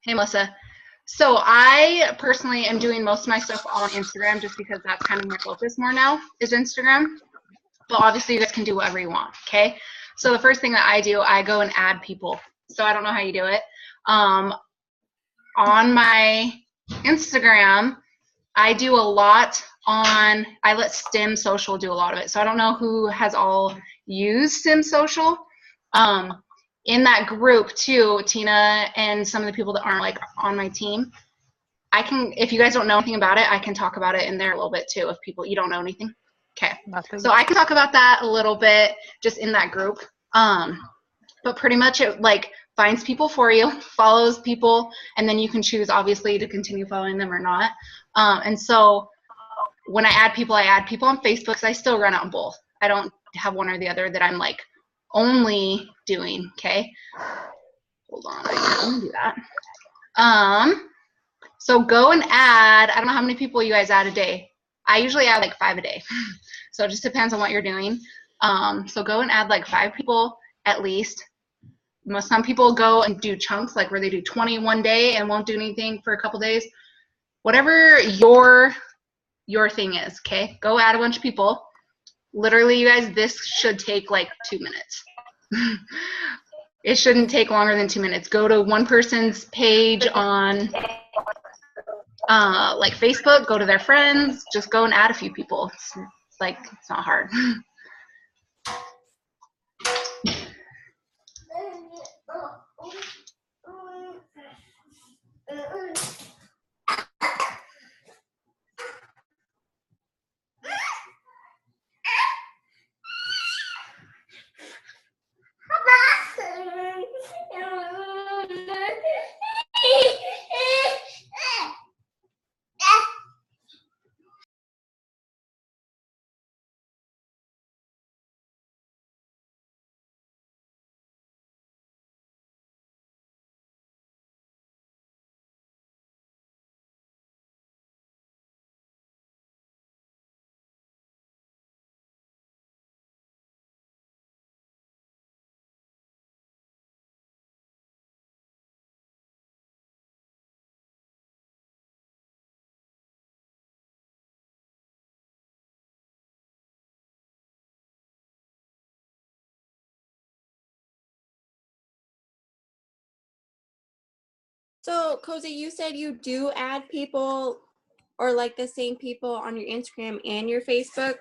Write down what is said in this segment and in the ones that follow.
Hey, Melissa. So I personally am doing most of my stuff on Instagram just because that's kind of my focus more now is Instagram. But obviously you guys can do whatever you want, okay? So the first thing that I do, I go and add people. So I don't know how you do it. On my Instagram, I do a lot I let Stim Social do a lot of it. So I don't know who has all used Stim Social. In that group too, Tina and some of the people that aren't like on my team, if you guys don't know anything about it, I can talk about it in there a little bit too if you don't know anything. Okay. Nothing. So I can talk about that a little bit just in that group. But pretty much it like finds people for you, follows people, and then you can choose obviously to continue following them or not. And so when I add people on Facebook because I still run it on both. I don't have one or the other that I'm like only doing, okay? Hold on, I can do that. So go and add, I don't know how many people you guys add a day. I usually add like 5 a day. So it just depends on what you're doing. So go and add like 5 people at least. Some people go and do chunks, like where they do 20 one day and won't do anything for a couple days. Whatever your thing is, okay? Go add a bunch of people. Literally, you guys, this should take like 2 minutes. It shouldn't take longer than 2 minutes. Go to one person's page on like Facebook, go to their friends, just go and add a few people. It's not hard. So, Cozy, you said you do add people or like the same people on your Instagram and your Facebook?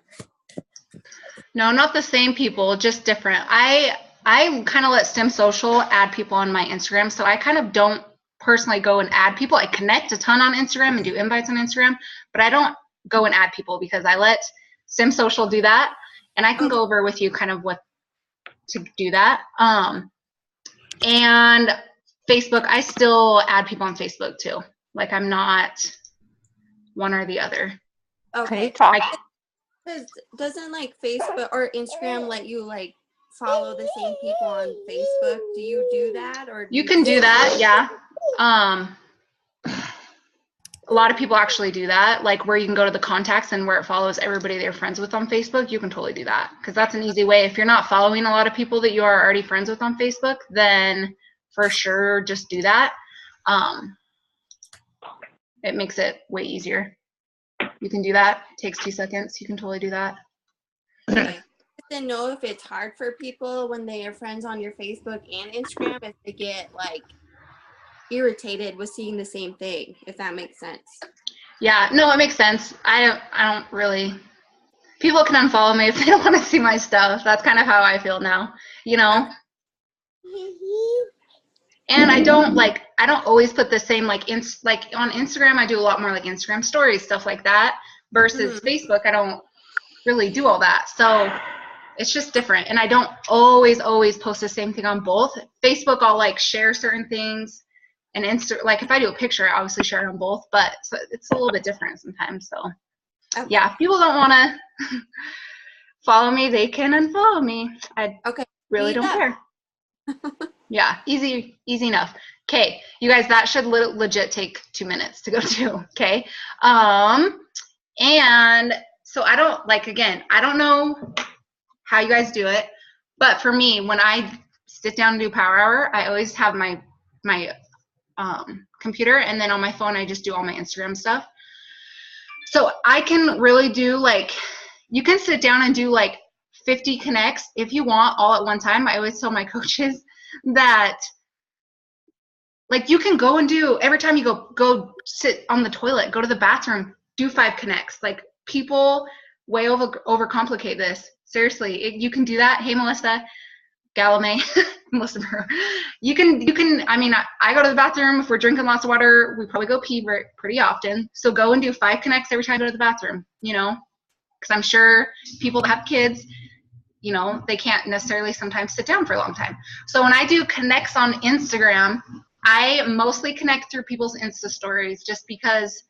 No, not the same people, just different. I kind of let Stim Social add people on my Instagram, so I kind of don't personally go and add people. I connect a ton on Instagram and do invites on Instagram, but I don't go and add people because I let Stim Social do that, and I can go over with you kind of what to do that. And Facebook, I still add people on Facebook too. Like I'm not one or the other. Okay. Talk. Because doesn't like Facebook or Instagram let you like follow the same people on Facebook? Do you do that or? You can do that, yeah. A lot of people actually do that, like where you can go to the contacts and where it follows everybody they're friends with on Facebook. You can totally do that because that's an easy way. If you're not following a lot of people that you are already friends with on Facebook, then for sure just do that. It makes it way easier. You can do that. It takes 2 seconds. You can totally do that. Okay. To know if it's hard for people when they are friends on your Facebook and Instagram, if they get like irritated with seeing the same thing, if that makes sense. Yeah, no, it makes sense. I don't really, people can unfollow me if they don't want to see my stuff. That's kind of how I feel now, you know? And I don't always put the same like on Instagram I do a lot more like Instagram stories, stuff like that, versus Facebook I don't really do all that. So it's just different. And I don't always post the same thing on both. Facebook I'll like share certain things, and like if I do a picture I obviously share it on both, but so it's a little bit different sometimes. So okay. Yeah, if people don't want to follow me, they can unfollow me. I really don't care. Yeah, easy enough. Okay, you guys, that should legit take 2 minutes to go to. Okay, and so I don't know how you guys do it, but for me, when I sit down and do Power Hour, I always have my computer, and then on my phone I just do all my Instagram stuff. So I can really do like, you can sit down and do like 50 connects if you want all at one time. I always tell my coaches that like you can go and do, every time you go sit on the toilet, go to the bathroom, do 5 connects. Like people way overcomplicate this. Seriously, you can do that. Hey, Melissa, Galame, Melissa Burrow. You can, I mean, I go to the bathroom. If we're drinking lots of water, we probably go pee pretty often. So go and do 5 connects every time I go to the bathroom, you know, because I'm sure people that have kids, you know, they can't necessarily sometimes sit down for a long time. So when I do connects on Instagram, I mostly connect through people's Insta stories just because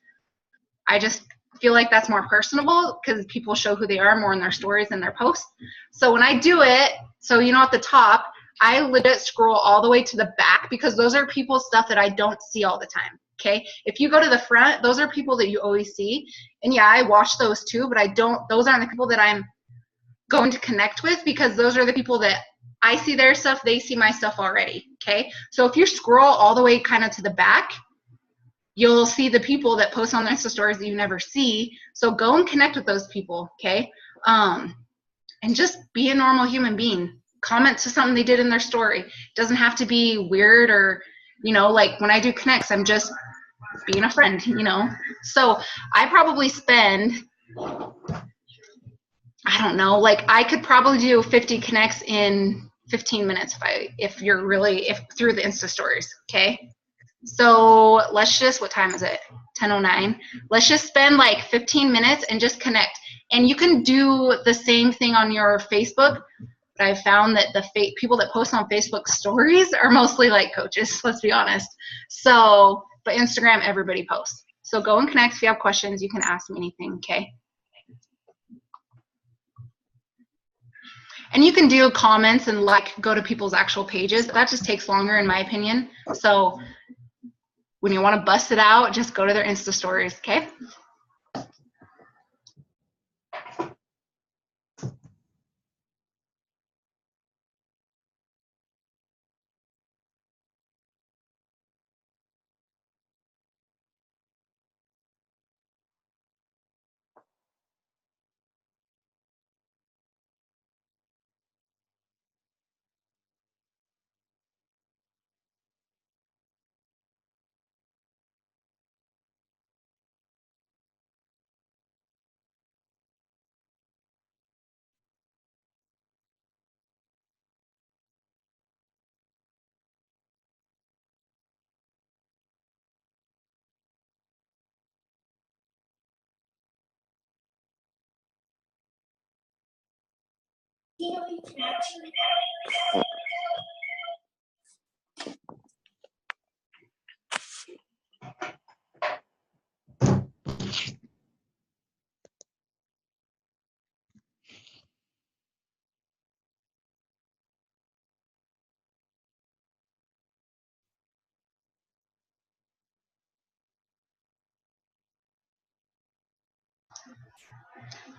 I just feel like that's more personable because people show who they are more in their stories and their posts. So when I do it, so you know at the top, I legit scroll all the way to the back because those are people's stuff that I don't see all the time. Okay, if you go to the front, those are people that you always see. And yeah, I watch those too, but those aren't the people that I'm going to connect with because those are the people that I see their stuff, they see my stuff already. Okay, so if you scroll all the way kind of to the back, you'll see the people that post on their Insta stories that you never see. So go and connect with those people, okay? And just be a normal human being. Comment to something they did in their story. It doesn't have to be weird or, you know, like when I do connects, I'm just being a friend, you know? So I probably spend, I don't know, like I could probably do 50 connects in 15 minutes if you're really, if through the Insta stories, okay? So let's just, what time is it? 10:09. Let's just spend like 15 minutes and just connect. And you can do the same thing on your Facebook. But I've found that the people that post on Facebook stories are mostly like coaches, let's be honest. So, but Instagram, everybody posts. So go and connect. If you have questions, you can ask me anything, okay? And you can do comments and like go to people's actual pages. That just takes longer in my opinion. So when you want to bust it out, just go to their Insta stories, okay?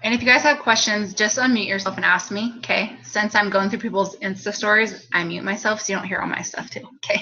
And if you guys have questions, just unmute yourself and ask me, okay? Since I'm going through people's Insta stories, I mute myself so you don't hear all my stuff too, okay?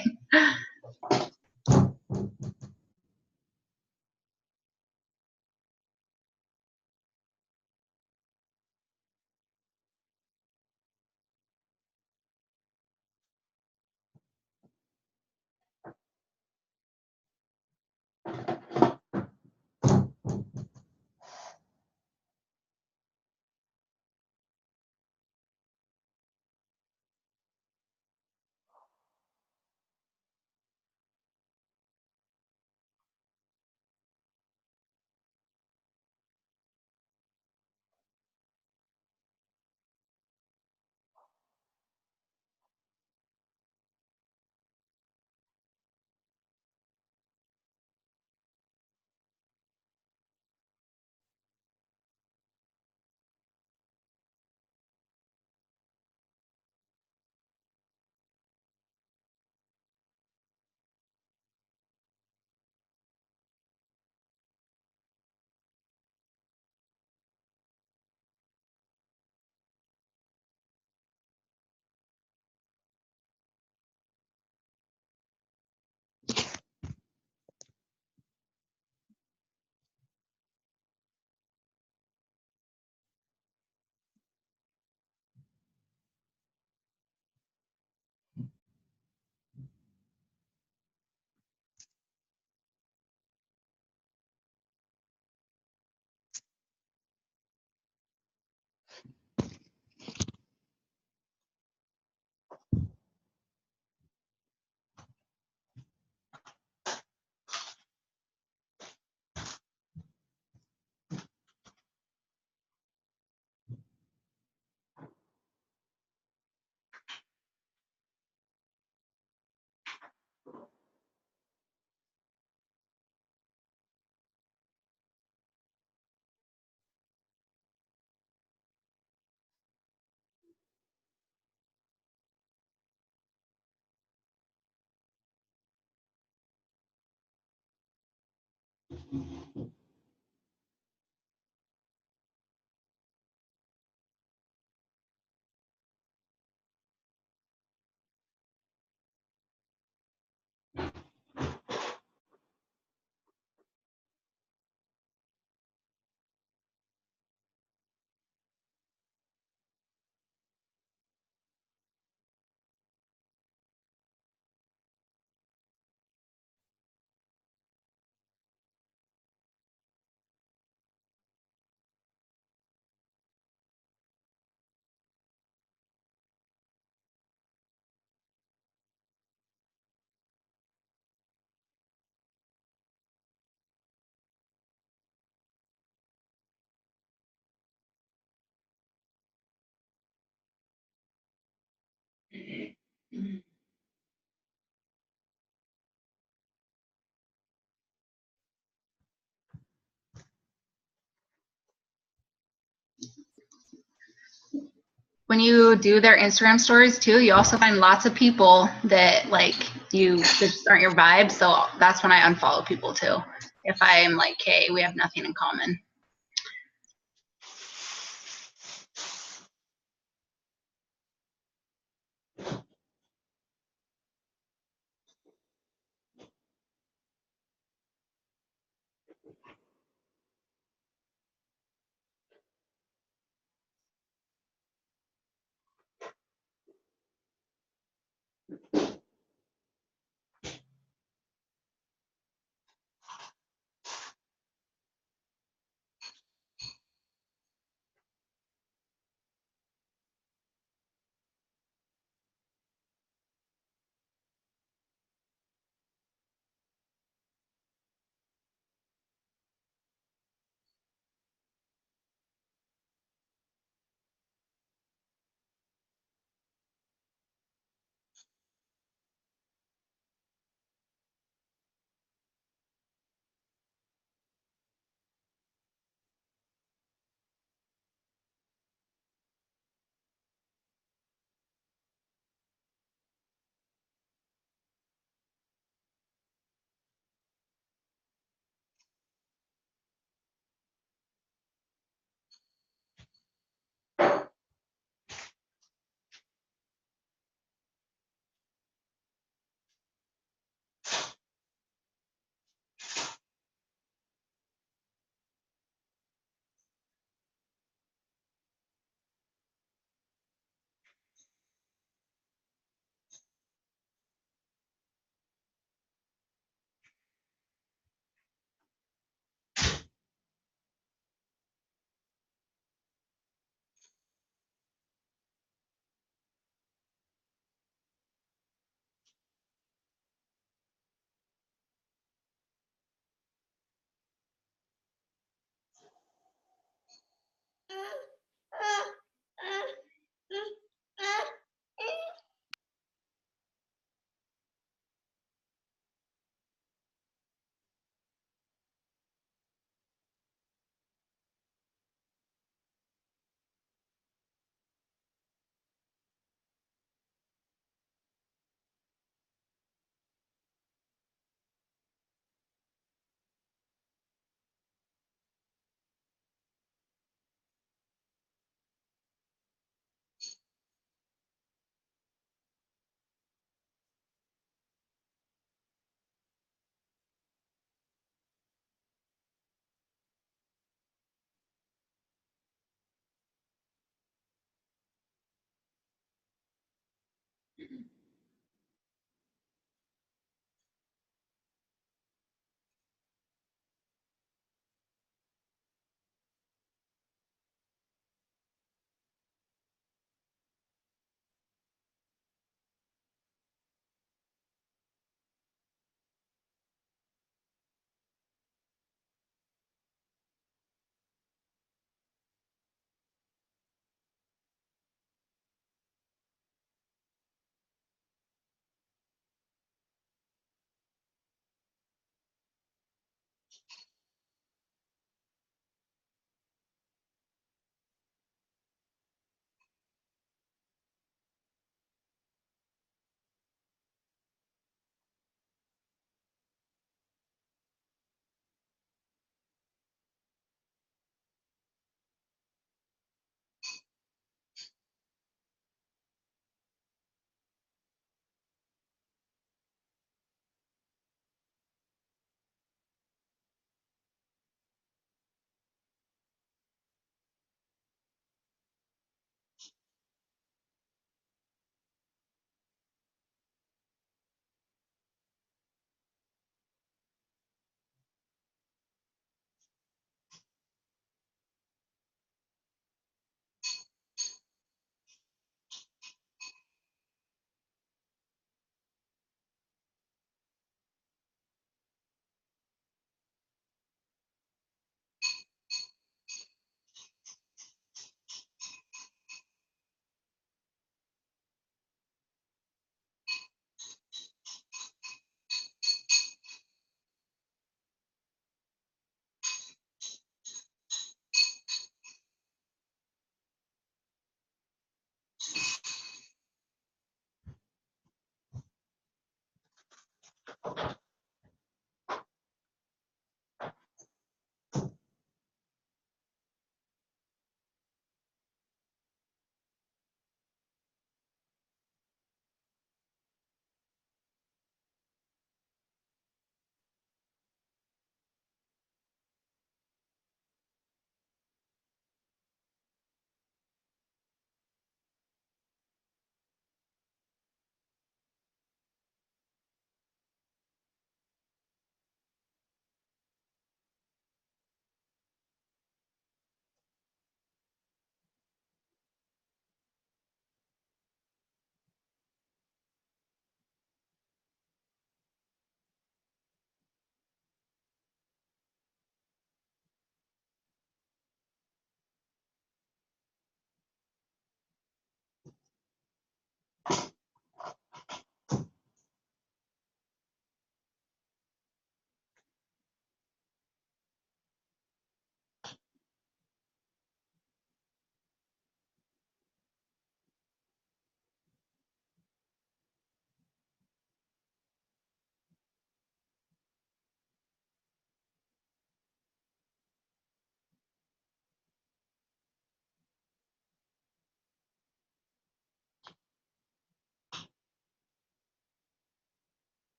When you do their Instagram stories too, you also find lots of people that like you just aren't your vibe. So that's when I unfollow people too. If I'm like, hey, we have nothing in common.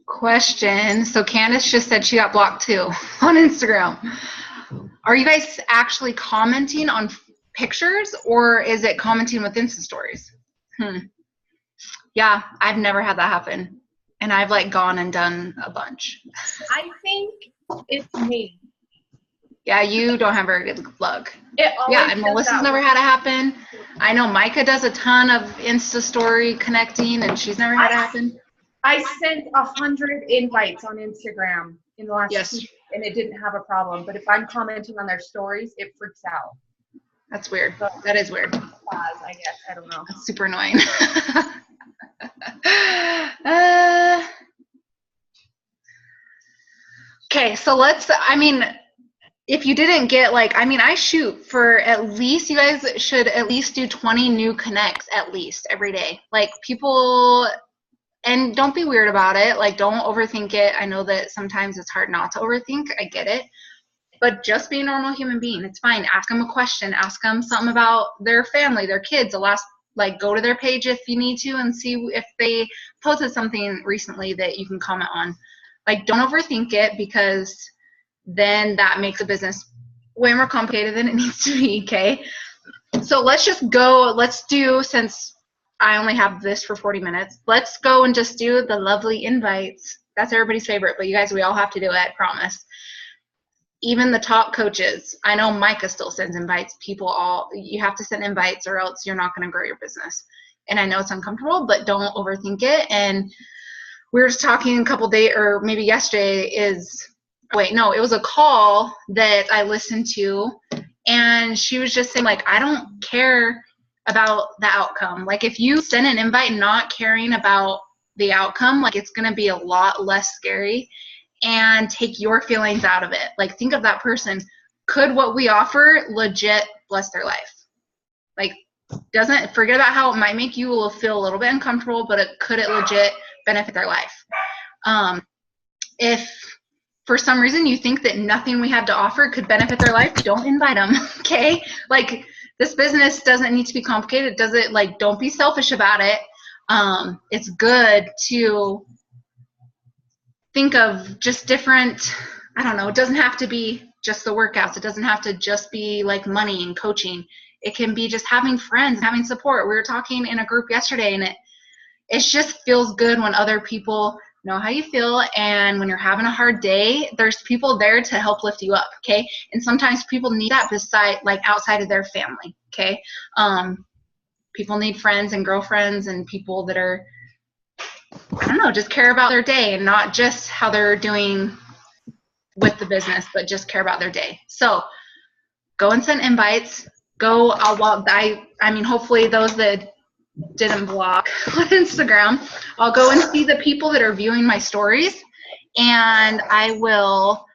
Question. So Candace just said she got blocked too on Instagram. Are you guys actually commenting on pictures, or is it commenting with Insta stories? Yeah, I've never had that happen. And I've like gone and done a bunch. I think it's me. Yeah, you don't have very good luck. It always Yeah, and does Melissa's that never way. had it happen. I know Micah does a ton of Insta story connecting, and she's never had it happen. I sent 100 invites on Instagram in the last Yes. 2 weeks, and it didn't have a problem. But if I'm commenting on their stories, it freaks out. That's weird. That is weird. I guess. I don't know. That's super annoying. Okay, so if you didn't get I shoot for at least, you guys should at least do 20 new connects at least every day. Like people, and don't be weird about it. Like don't overthink it. I know that sometimes it's hard not to overthink. I get it. But just be a normal human being. It's fine. Ask them a question. Ask them something about their family, their kids. Go to their page if you need to and see if they posted something recently that you can comment on. Like, don't overthink it, because then that makes a business way more complicated than it needs to be, okay? So let's just go. Let's do, since I only have this for 40 minutes, let's go and just do the lovely invites. That's everybody's favorite, but you guys, we all have to do it, I promise. Even the top coaches. I know Micah still sends invites. You have to send invites or else you're not going to grow your business. And I know it's uncomfortable, but don't overthink it. And we were just talking a couple days, or maybe yesterday, it was a call that I listened to, and she was just saying, like, I don't care about the outcome. Like, if you send an invite not caring about the outcome, like, it's going to be a lot less scary, and take your feelings out of it. Like, think of that person. Could what we offer legit bless their life? Like, doesn't forget about how it might make you feel a little bit uncomfortable, but could it legit benefit their life? If for some reason you think that nothing we have to offer could benefit their life, don't invite them, okay? Like, this business doesn't need to be complicated. Don't be selfish about it. It's good to think of just different, I don't know, it doesn't have to be just the workouts. It doesn't have to just be like money and coaching. It can be just having friends, having support. We were talking in a group yesterday, and it just feels good when other people know how you feel, and when you're having a hard day, there's people there to help lift you up, okay? And sometimes people need that outside of their family, okay? People need friends and girlfriends and people that are, I don't know, just care about their day and not just how they're doing with the business, but just care about their day. So go and send invites. Hopefully those that didn't block on Instagram, I'll go and see the people that are viewing my stories, and I will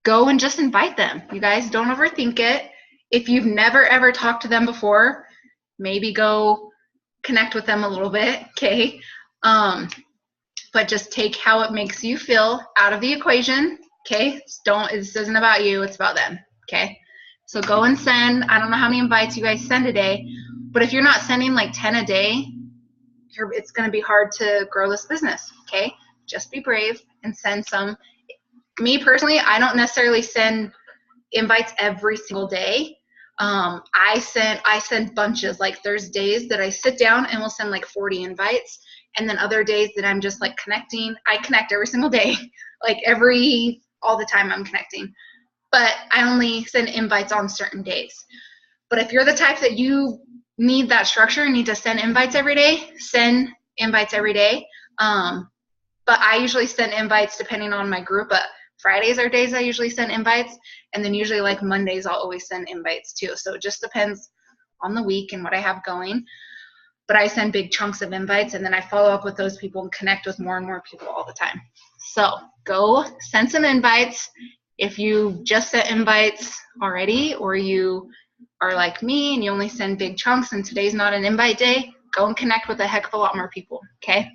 go and just invite them. You guys, don't overthink it. If you've never ever talked to them before, maybe go connect with them a little bit, okay? But just take how it makes you feel out of the equation, okay? This isn't about you, it's about them, okay? So go and send, I don't know how many invites you guys send a day, but if you're not sending like 10 a day, it's going to be hard to grow this business, okay? Just be brave and send some. Me personally, I don't necessarily send invites every single day. I send bunches. Like, there's days that I sit down and will send like 40 invites, and then other days that I'm just like connecting. I connect every single day, all the time I'm connecting, but I only send invites on certain days. But if you're the type that you need that structure, need to send invites every day, send invites every day. But I usually send invites depending on my group, but Fridays are days I usually send invites, and then usually like Mondays I'll always send invites too. So it just depends on the week and what I have going. But I send big chunks of invites, and then I follow up with those people and connect with more and more people all the time. So go send some invites. If you just sent invites already, or you are like me and you only send big chunks and today's not an invite day, go and connect with a heck of a lot more people, okay?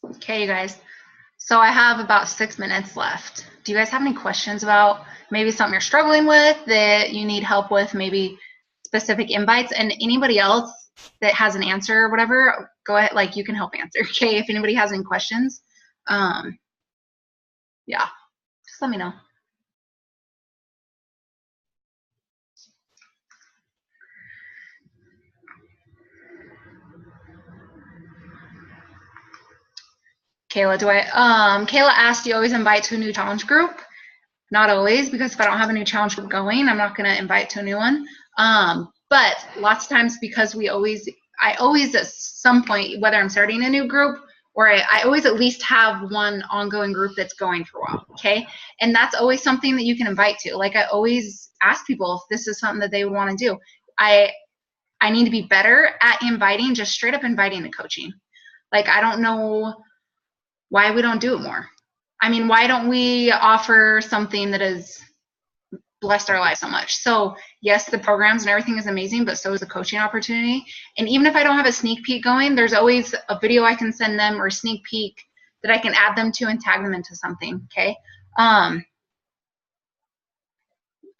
Okay, you guys. So I have about 6 minutes left. Do you guys have any questions about maybe something you're struggling with that you need help with, maybe specific invites? And anybody else that has an answer or whatever, go ahead, like you can help answer. Okay, if anybody has any questions, yeah, just let me know. Kayla, Kayla asked, do you always invite to a new challenge group? Not always, because if I don't have a new challenge group going, I'm not going to invite to a new one. But lots of times, because I always at some point, whether I'm starting a new group or I always at least have one ongoing group that's going for a while. Okay. And that's always something that you can invite to. Like I always ask people if this is something that they would want to do. I need to be better at inviting, just straight up inviting to coaching. Like, I don't know why we don't do it more. I mean, why don't we offer something that has blessed our lives so much? So yes, the programs and everything is amazing, but so is the coaching opportunity. And even if I don't have a sneak peek going, there's always a video I can send them or a sneak peek that I can add them to and tag them into something. Okay. I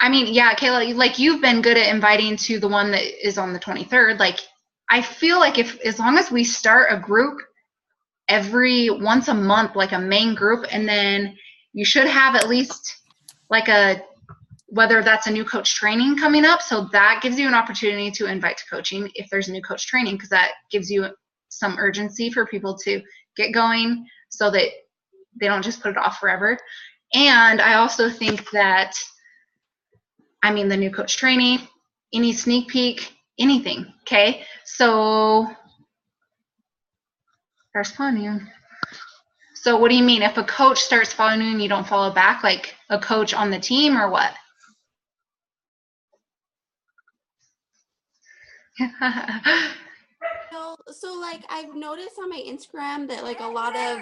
mean, yeah, Kayla, like you've been good at inviting to the one that is on the 23rd. Like I feel like as long as we start a group once a month, like a main group, and then you should have at least like whether that's a new coach training coming up. So that gives you an opportunity to invite to coaching if there's a new coach training, because that gives you some urgency for people to get going so that they don't just put it off forever. And I also think that, I mean, the new coach training, any sneak peek, anything. Okay. So there's following you. So what do you mean? If a coach starts following you and you don't follow back, like a coach on the team or what? So like I've noticed on my Instagram that like a lot of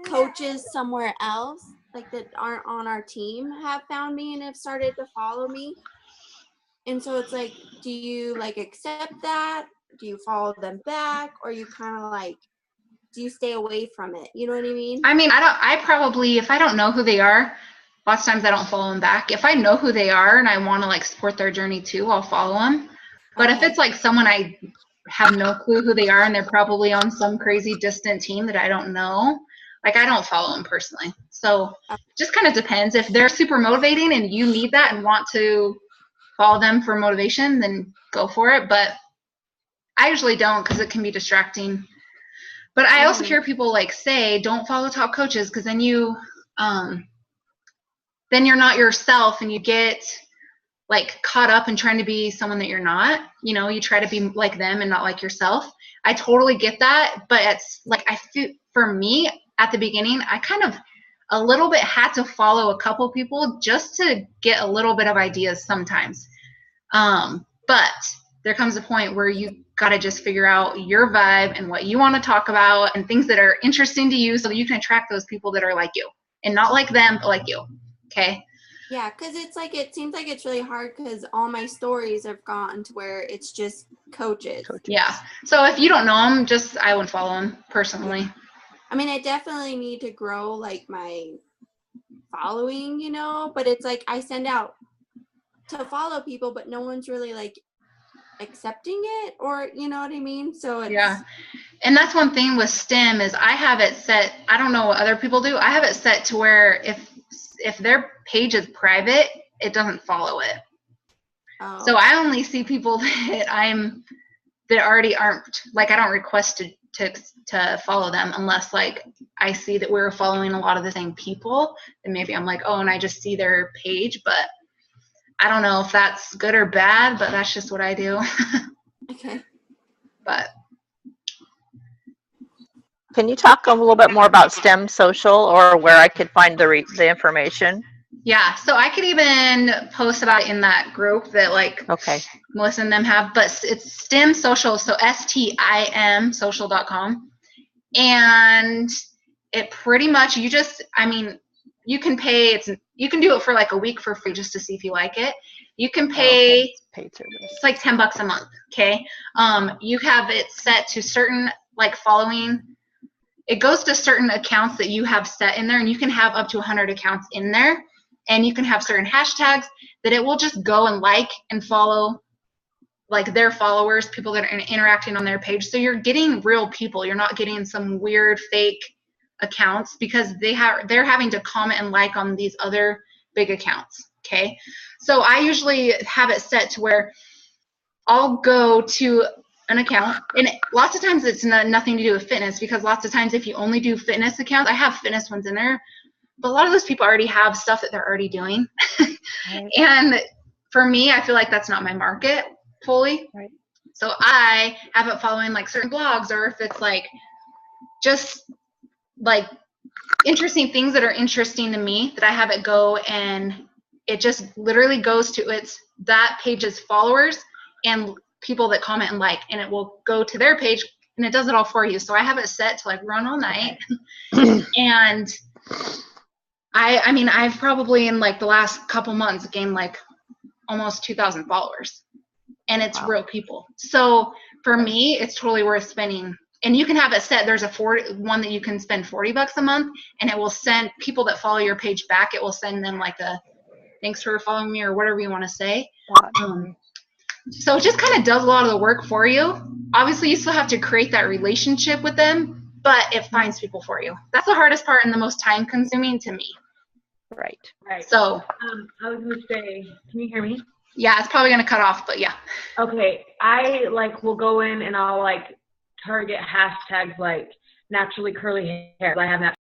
coaches somewhere else, like that aren't on our team, have found me and have started to follow me. And so it's like, do you like accept that? Do you follow them back? Or you kind of like, do you stay away from it? You know what I mean? I mean, I probably, if I don't know who they are, lots of times I don't follow them back. If I know who they are and I want to like support their journey too, I'll follow them. But if it's like someone I have no clue who they are and they're probably on some crazy distant team that I don't know, like I don't follow them personally. So just kind of depends. If they're super motivating and you need that and want to follow them for motivation, then go for it. But I usually don't, because it can be distracting. But I also hear people like say, don't follow top coaches, because then then you're not yourself and you get like caught up in trying to be someone that you're not. You know, you try to be like them and not like yourself. I totally get that. But it's like, I feel for me at the beginning, I kind of a little bit had to follow a couple people just to get a little bit of ideas sometimes. But there comes a point where you got to just figure out your vibe and what you want to talk about and things that are interesting to you so that you can attract those people that are like you and not like them, but like you. Okay. Yeah, because it's like, it seems like it's really hard because all my stories have gotten to where it's just coaches. Yeah. So if you don't know them, I wouldn't follow them personally. Yeah. I mean, I definitely need to grow like my following, you know, but it's like I send out to follow people, but no one's really like accepting it, or you know what I mean? So it's, yeah. And that's one thing with STEM is I have it set, I don't know what other people do, I have it set to where if their page is private, it doesn't follow it. Oh. So I only see people that already aren't, like I don't request to follow them unless like I see that we're following a lot of the same people, and maybe I'm like, oh, and I just see their page, but I don't know if that's good or bad, but that's just what I do. Okay. But can you talk a little bit more about STEM Social, or where I could find the information? Yeah, so I could even post about it in that group that like Melissa and them have, but it's STEM Social, so STIM social.com. And it pretty much, you can pay, you can do it for like a week for free just to see if you like it. You can pay, paid service. It's like $10 a month, okay? You have it set to certain like following. it goes to certain accounts that you have set in there, and you can have up to 100 accounts in there, and you can have certain hashtags that it will just go and like and follow like their followers, people that are interacting on their page. So you're getting real people. You're not getting some weird fake accounts, because they're having to comment and like on these other big accounts. Okay. So I usually have it set to where I'll go to an account, and lots of times it's nothing to do with fitness, because lots of times if you only do fitness accounts, I have fitness ones in there, but a lot of those people already have stuff that they're already doing. Right. And for me, I feel like that's not my market fully. Right. So I have it following like certain blogs, or if it's like just like interesting things that are interesting to me, that I have it go, and it just literally goes to that page's followers and people that comment and like, and it will go to their page, and it does it all for you. So I have it set to like run all night. And I mean, I've probably in like the last couple months gained like almost 2,000 followers, and it's real people. So for me, it's totally worth spending. And you can have it set. There's one that you can spend $40 a month, and it will send people that follow your page back. It will send them like a thanks for following me, or whatever you want to say. So it just kind of does a lot of the work for you. Obviously, you still have to create that relationship with them, but it finds people for you. That's the hardest part and the most time consuming to me. Right. So I was gonna say, can you hear me? Yeah, it's probably gonna cut off, but yeah. Okay, I like will go in and I'll like target hashtags like naturally curly hair. I have